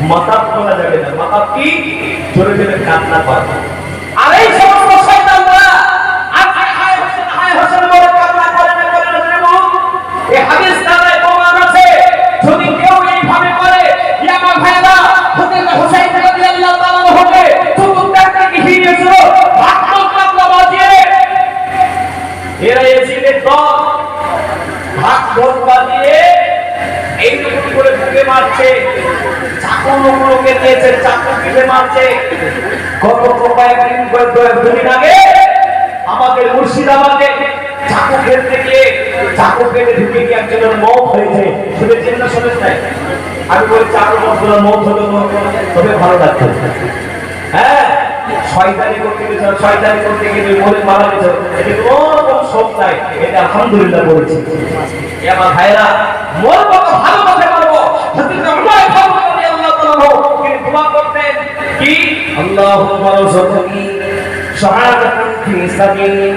মাতাব করা যাবে না। মাতাব কি? জোরে জোরে কান্না পাবে। আর এই সমস্ত শয়তানরা আজকে হায় হোসেন বলে কান্না করে না করে না বলুন। এই হাদিস দ্বারা প্রমাণ আছে যদি কেউ এইভাবে করে ইয়া আমার ভাইরা হযরত হুসাইন রাদিয়াল্লাহু তাআলা হতে চতুর্থ থেকে হিয়েছিল ভাগ্য কান্না বাজিয়ে এরা এসিদের দল ভাগ্য বাজিয়ে এইরকম করে বুকে মারছে, চাকুগুলোকে নিয়েছে, চাকু কেটে মারছে। গত কয়েকদিন আগে আমাদের মুর্শিদাবাদে চাকু খেলতে গিয়ে চাকু কেটে ঢুকে গিয়ে একজনের মৌত হয়েছে। শুনেছেন না শোনেন নাই? আমি বলি চাকু বছরের মৌত হলো তবে ভালো লাগতো। হ্যাঁ, শয়তানি করতে গেছে, শয়তানি করতে গিয়ে মরে মারা গেছে, এটা কোনো শোক নাই, এটা আলহামদুলিল্লাহ বলেছি। আমার ভাইরা মোর মতো ভালো কথা বলবো। হযরত উমর ফারুক রাদিয়াল্লাহু তাআলা তিনি দোয়া করতেন কি আল্লাহুম্মা রযুকনি শাহাদাতান ফি সাবিলি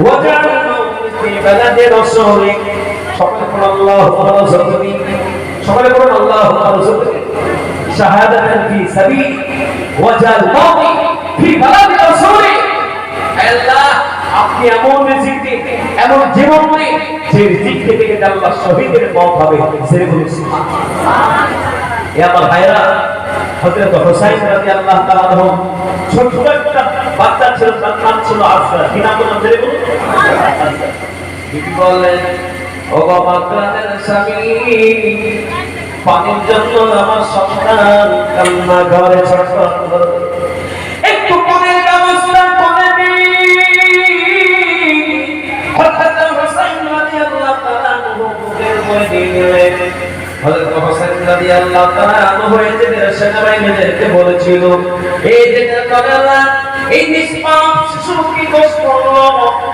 ওয়া জা'আলনি ফি বালাদি রাসূলিক। সকলে বলুন আল্লাহুম্মা রযুকনি, সকলে বলুন আল্লাহুম্মা রযুকনি শাহাদাতান ফি সাবিলি ওয়া জা'আলনি ফি বালাদি রাসূলিক। আল্লাহ আপনি এমন রিজিক দিন, এমন জীবন দিন যে রিজিক থেকে আল্লাহ শহীদের মওত হবে। সেই বলে সুবহানাল্লাহ। এ আমার ভাইরা, হযরত হুসাইন রাদিয়াল্লাহু তাআলা আনহু ছোট একটা বাচ্চা ছিল, তার নাম ছিল আসরা। কি নাম বললেন? জেনে বলুন। বিবি বললেন, ও বাবা প্রাণের স্বামী, পানির জন্য আমার সন্তান কান্না ঘরে ছটফট করে, একটু পানির ব্যবস্থা করে হযরত হুসাইন রাদিয়াল্লাহু তাআলা আনহু বুকের মধ্যে নিলেন। হযরত হুসাইন রাদিয়াল্লাহু তাআলা আনহু হয়েছে সেনাবাহিনীদেরকে বলেছিল, এই যে তারা এই নিষ্পাপ শিশু কি দোষ করলো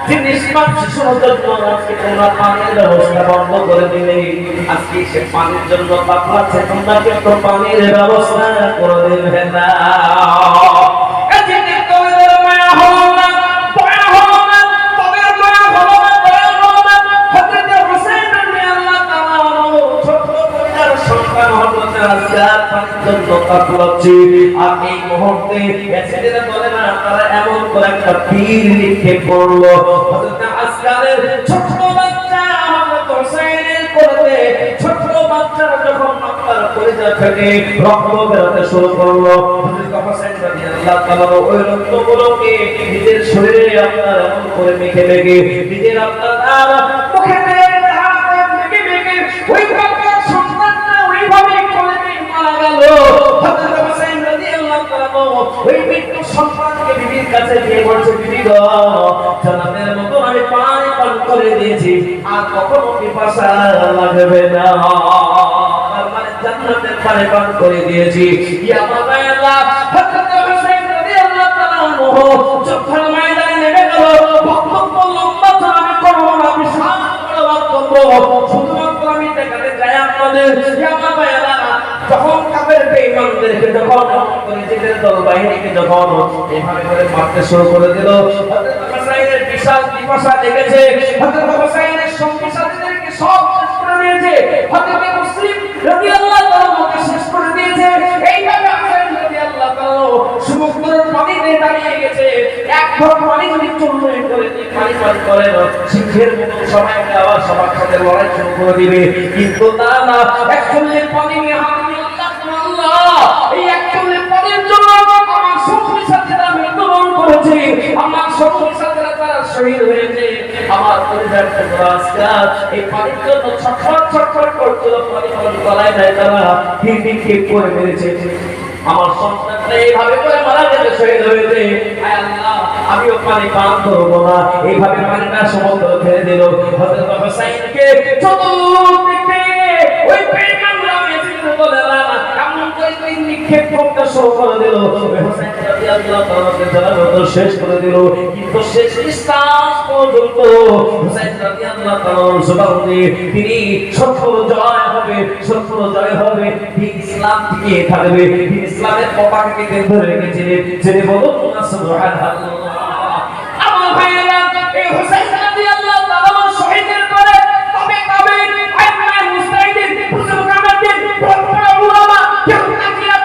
যে নিষ্পাপ শিশুর জন্য আজকে তোমরা পানির ব্যবস্থা বন্ধ করে দিলে, আজকে সে পানির জন্য পাঠাচ্ছে, তোমরা কিন্তু পানির ব্যবস্থা করে দেবে না। এমন করে একটা তীর নিক্ষেপ করলো। ছোট বাচ্চা ছোট বাচ্চারা যখন মাথার পরিচয় থেকে রক্ত বেরোতে শুরু করলো, ওই রক্তগুলোকে নিজের শরীরে আপনার এমন করে মেখে মেখে নিজের আপনার মুখে ওই বাচ্চার সন্তানটা ওইভাবে করে মারা গেল। হযরত হুসাইন রাদিয়াল্লাহু তাআলা ওই মৃত্যু সন্তানকে বিবির কাছে গিয়ে বলছে, বিবি গো, জান্নাতের মতো আমি পানি পান করে দিয়েছি, আর কখনো পিপাসা লাগবে না। তার মানে জান্নাতের পানি পান করে দিয়েছি। ইয়া আল্লাহ, হযরত হুসাইন রাদিয়াল্লাহু তাআলা যুদ্ধের ময়দানে নেমে গেল। বক্তব্য লম্বা তো আমি করব না, বিশাল বড় বক্তব্য, শুধুমাত্র আমি দেখাতে চাই আপনাদের। ইয়া আল্লাহ, যখন কাফের বেঈমানদেরকে যখন নিজেদের দল বাহিনীকে যখন এইভাবে করে মারতে শুরু করে দিল, হযরত হুসাইনের বিশাল পিপাসা লেগেছে। হযরত হুসাইনের সঙ্গী সাথীদেরকে সব শেষ করে দিয়েছে। হযরত মুসলিম রাদিয়াল্লাহু তাআলা শেষ করে দিয়েছে। এইভাবে হুসাইন রাদিয়াল্লাহু তাআলা সমুদ্রের পানিতে দাঁড়িয়ে গেছে। এক ঘর পানি যদি চুম্বন করে পানি পানি করে শিখের মতো সবাই আবার সবার সাথে লড়াই শুরু করে দিবে, কিন্তু না না, এক চুল্লি পানি নিয়ে হাত দিয়ে আল্লাহ, এই এক চুল্লি পানির জন্য আমার সঙ্গী সাথীরা মৃত্যুবরণ করেছে, আমার সঙ্গী সাথীরা তারা শহীদ হয়েছে, আমার পরিবার এই পানির জন্য ছটফট ছটফট করছিল, পানি পানি গলায় দেয়, তারা হিট করে মেরেছে। আমার সন্তানটা এইভাবে করে মারা গেছে, শহীদ হয়েছে। আল্লাহ, আমিও পানি পান করবো না। এইভাবে পানিটা সমুদ্র ফেলে দিল। হযরত হুসাইনকে চতুর্দিকে ওই বেঈমানরা মেরে বলে না, এমন করে তিন নিক্ষেপ করতে শুরু করে দিল। হুসাইন রাদিয়াল্লাহু তাআলাকে জানাতো শেষ করে দিল, কিন্তু শেষ নিঃশ্বাস পর্যন্ত হুসাইন রাদিয়াল্লাহু তাআলার জবান দিয়ে তিনি শত্রুর জয় হবে, শত্রুর জয় হবে, দিন ইসলাম টিকে থাকবে, দিন ইসলামের পতাকাকে ধরে রেখেছিলেন। যিনি বলুন না সুবহানাল্লাহ। আমার ভাইয়েরা, এই হুসাইন রাদিয়াল্লাহু তাআলা শহীদের করে তবে তবে আইমান মুস্তাহিদিন মুসলমানদের বড় বড় উলামা কেউ তাকিয়া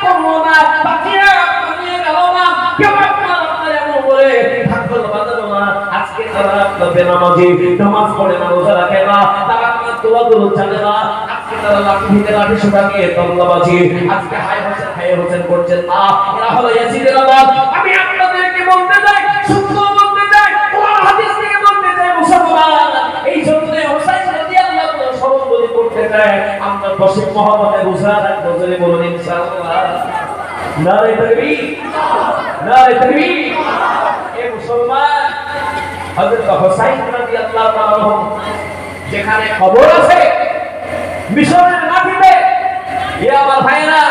বেনামাজি, নামাজ পড়ে না, রোজা রাখে না, তারা আপনার দোয়াগুলো জানে না, আজকে তারা লাঠি দিতে লাঠি শোনাকে তবলাবাজি, আজকে হায় হোসেন করছেন না, এরা হলো ইয়াজিদের আওলাদ। আমি আপনাদেরকে বলতে চাই, সত্য বলতে চাই, কোরআন হাদিস থেকে বলতে চাই, মুসলমান এই জন্য হোসেন রাদিয়াল্লাহু আনহু স্মরণ যদি করতে চায়, আমরা 10 মুহররমে রোজা রাখবো, জোরে বলুন ইনশাআল্লাহ। নারে তাকবীর, নারে তাকবীর। এ মুসলমান, হযরত হোসেন রাদিয়াল্লাহু আনহু যেখানে খবর আছে মিশরের মাটিতে, এ আমার ভাইরা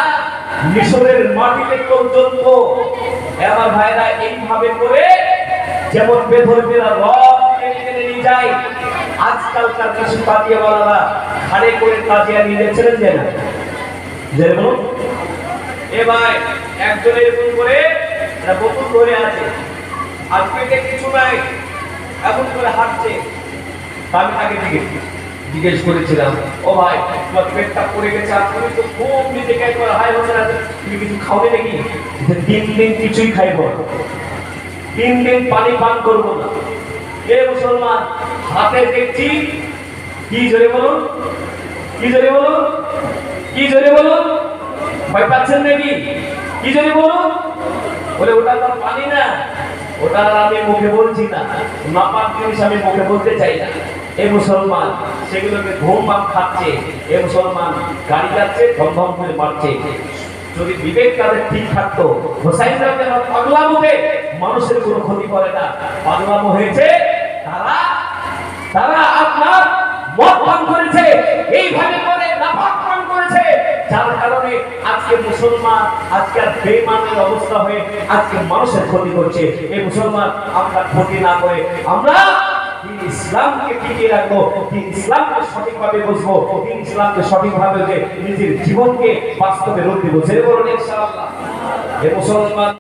মিশরের মাটিতে পর্যন্ত, এ আমার ভাইরা এইভাবে করে যেমন বেধর্মীরা রব টেনে নিয়ে যায়, আজকালকার কিছু পাতিয়াওয়ালারা ঘাড়ে করে তাজিয়া নিয়ে যাচ্ছিলেন যে না, যেমন এ ভাই একজন এরকম করে একটা বোতল ধরে আছে, আর পেটে কিছু নাই, এমন করে হাঁটছে। আমি তাকে জিজ্ঞেস করেছিলাম, ও ভাই তোমার পেটটা পড়ে গেছে, আর তুমি তো খুব নিজেকে একবার হাই হচ্ছে না, তুমি কিছু খাওনি নাকি? 3 দিন কিছুই খাইব, 3 দিন পানি পান করবো না। এ মুসলমান, হাতে দেখছি কি, জোরে বলুন, কি জোরে বলুন, কি জোরে বলুন, ভয় পাচ্ছেন নাকি? কি জোরে বলুন। বলে ওটা তো পানি না, ওটা আমি মুখে বলছি না, নাপাক জিনিস আমি মুখে বলতে চাই না। এ মুসলমান সেগুলোকে ধূমপান খাচ্ছে, এ মুসলমান গাড়ি যাচ্ছে ধম করে মারছে। যদি বিবেক তাদের ঠিক থাকতো, হোসাইন রাদিয়াল্লাহু আনহু পাগলামোতে মানুষের কোনো ক্ষতি করে না, পাগলামো হয়েছে তারা আপনার মদ পান করেছে, এইভাবে করে নাপাক পান করেছে, যার কারণে আজকে মুসলমান আজকে আর বেঈমানের অবস্থা হয়ে আজকে মানুষের ক্ষতি করছে। এই মুসলমান আমরা ক্ষতি না করে আমরা দিন ইসলামকে টিকিয়ে রাখবো, দিন ইসলামকে সঠিকভাবে বুঝবো, দিন ইসলামকে সঠিকভাবে যে নিজের জীবনকে বাস্তবে রূপ দিব, সে বলুন ইনশাআল্লাহ। এই মুসলমান